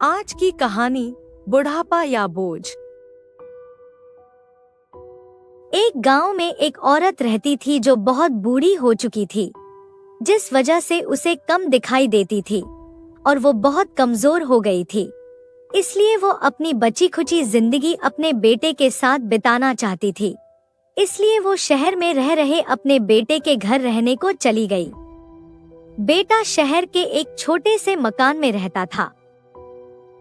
आज की कहानी बुढ़ापा या बोझ। एक गांव में एक औरत रहती थी जो बहुत बूढ़ी हो चुकी थी, जिस वजह से उसे कम दिखाई देती थी और वो बहुत कमजोर हो गई थी। इसलिए वो अपनी बची खुची जिंदगी अपने बेटे के साथ बिताना चाहती थी। इसलिए वो शहर में रह रहे अपने बेटे के घर रहने को चली गई। बेटा शहर के एक छोटे से मकान में रहता था।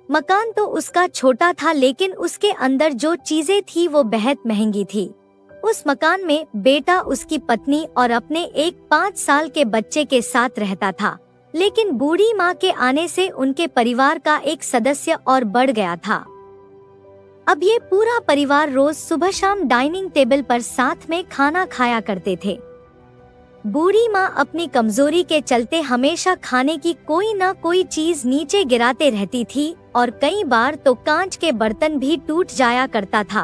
मकान तो उसका छोटा था, लेकिन उसके अंदर जो चीजें थी वो बेहद महंगी थी। उस मकान में बेटा उसकी पत्नी और अपने एक 5 साल के बच्चे के साथ रहता था। लेकिन बूढ़ी माँ के आने से उनके परिवार का एक सदस्य और बढ़ गया था। अब ये पूरा परिवार रोज सुबह शाम डाइनिंग टेबल पर साथ में खाना खाया करते थे। बूढ़ी माँ अपनी कमजोरी के चलते हमेशा खाने की कोई न कोई चीज नीचे गिराते रहती थी और कई बार तो कांच के बर्तन भी टूट जाया करता था।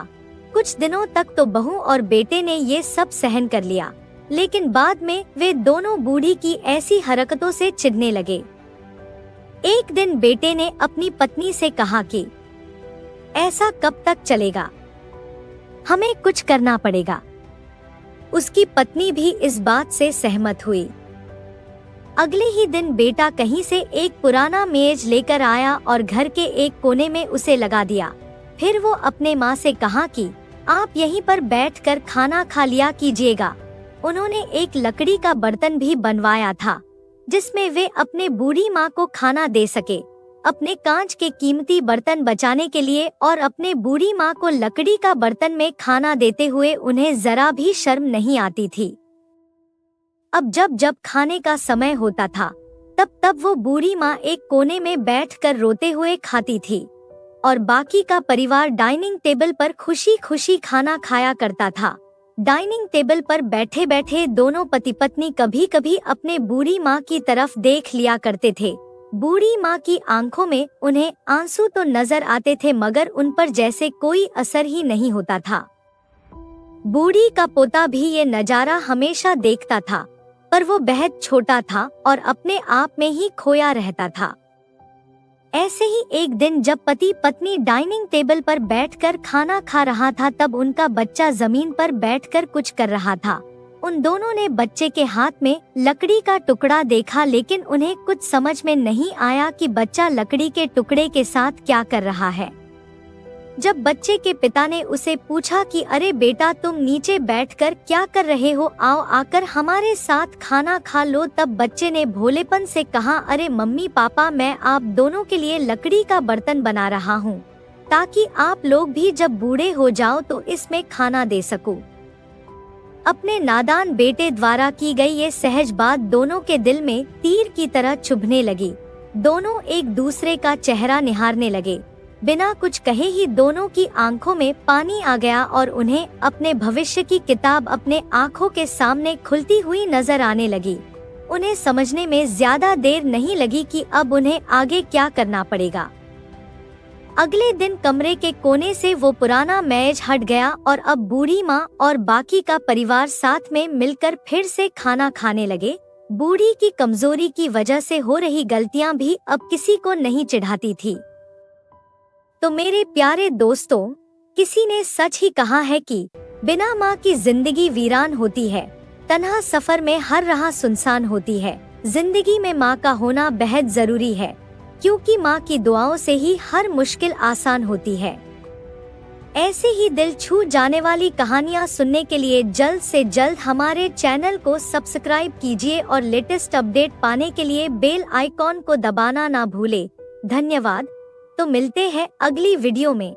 कुछ दिनों तक तो बहू और बेटे ने ये सब सहन कर लिया, लेकिन बाद में वे दोनों बूढ़ी की ऐसी हरकतों से चिढ़ने लगे। एक दिन बेटे ने अपनी पत्नी से कहा कि ऐसा कब तक चलेगा, हमें कुछ करना पड़ेगा। उसकी पत्नी भी इस बात से सहमत हुई। अगले ही दिन बेटा कहीं से एक पुराना मेज लेकर आया और घर के एक कोने में उसे लगा दिया। फिर वो अपने माँ से कहा कि आप यहीं पर बैठकर खाना खा लिया कीजिएगा। उन्होंने एक लकड़ी का बर्तन भी बनवाया था, जिसमें वे अपने बूढ़ी माँ को खाना दे सके। अपने कांच के कीमती बर्तन बचाने के लिए और अपने बूढ़ी माँ को लकड़ी का बर्तन में खाना देते हुए उन्हें जरा भी शर्म नहीं आती थी। अब जब जब खाने का समय होता था, तब तब वो बूढ़ी माँ एक कोने में बैठकर रोते हुए खाती थी और बाकी का परिवार डाइनिंग टेबल पर खुशी खुशी खाना खाया करता था। डाइनिंग टेबल पर बैठे बैठे दोनों पति पत्नी कभी कभी अपने बूढ़ी माँ की तरफ देख लिया करते थे। बूढ़ी माँ की आंखों में उन्हें आंसू तो नजर आते थे, मगर उन पर जैसे कोई असर ही नहीं होता था। बूढ़ी का पोता भी ये नजारा हमेशा देखता था, पर वो बेहद छोटा था और अपने आप में ही खोया रहता था। ऐसे ही एक दिन जब पति पत्नी डाइनिंग टेबल पर बैठकर खाना खा रहा था, तब उनका बच्चा जमीन पर बैठकर कुछ कर रहा था। उन दोनों ने बच्चे के हाथ में लकड़ी का टुकड़ा देखा, लेकिन उन्हें कुछ समझ में नहीं आया कि बच्चा लकड़ी के टुकड़े के साथ क्या कर रहा है। जब बच्चे के पिता ने उसे पूछा कि अरे बेटा, तुम नीचे बैठकर क्या कर रहे हो, आओ आकर हमारे साथ खाना खा लो, तब बच्चे ने भोलेपन से कहा, अरे मम्मी पापा, मैं आप दोनों के लिए लकड़ी का बर्तन बना रहा हूँ, ताकि आप लोग भी जब बूढ़े हो जाओ तो इसमें खाना दे सकूं। अपने नादान बेटे द्वारा की गई ये सहज बात दोनों के दिल में तीर की तरह चुभने लगी। दोनों एक दूसरे का चेहरा निहारने लगे। बिना कुछ कहे ही दोनों की आंखों में पानी आ गया और उन्हें अपने भविष्य की किताब अपने आंखों के सामने खुलती हुई नजर आने लगी। उन्हें समझने में ज्यादा देर नहीं लगी कि अब उन्हें आगे क्या करना पड़ेगा। अगले दिन कमरे के कोने से वो पुराना मेज हट गया और अब बूढ़ी माँ और बाकी का परिवार साथ में मिलकर फिर से खाना खाने लगे। बूढ़ी की कमजोरी की वजह से हो रही गलतियाँ भी अब किसी को नहीं चिढ़ाती थी। तो मेरे प्यारे दोस्तों, किसी ने सच ही कहा है कि बिना माँ की जिंदगी वीरान होती है, तन्हा सफर में हर राह सुनसान होती है। जिंदगी में माँ का होना बेहद जरूरी है, क्योंकि माँ की दुआओं से ही हर मुश्किल आसान होती है। ऐसे ही दिल छू जाने वाली कहानियाँ सुनने के लिए जल्द से जल्द हमारे चैनल को सब्सक्राइब कीजिए और लेटेस्ट अपडेट पाने के लिए बेल आइकॉन को दबाना ना भूले। धन्यवाद। तो मिलते हैं अगली वीडियो में।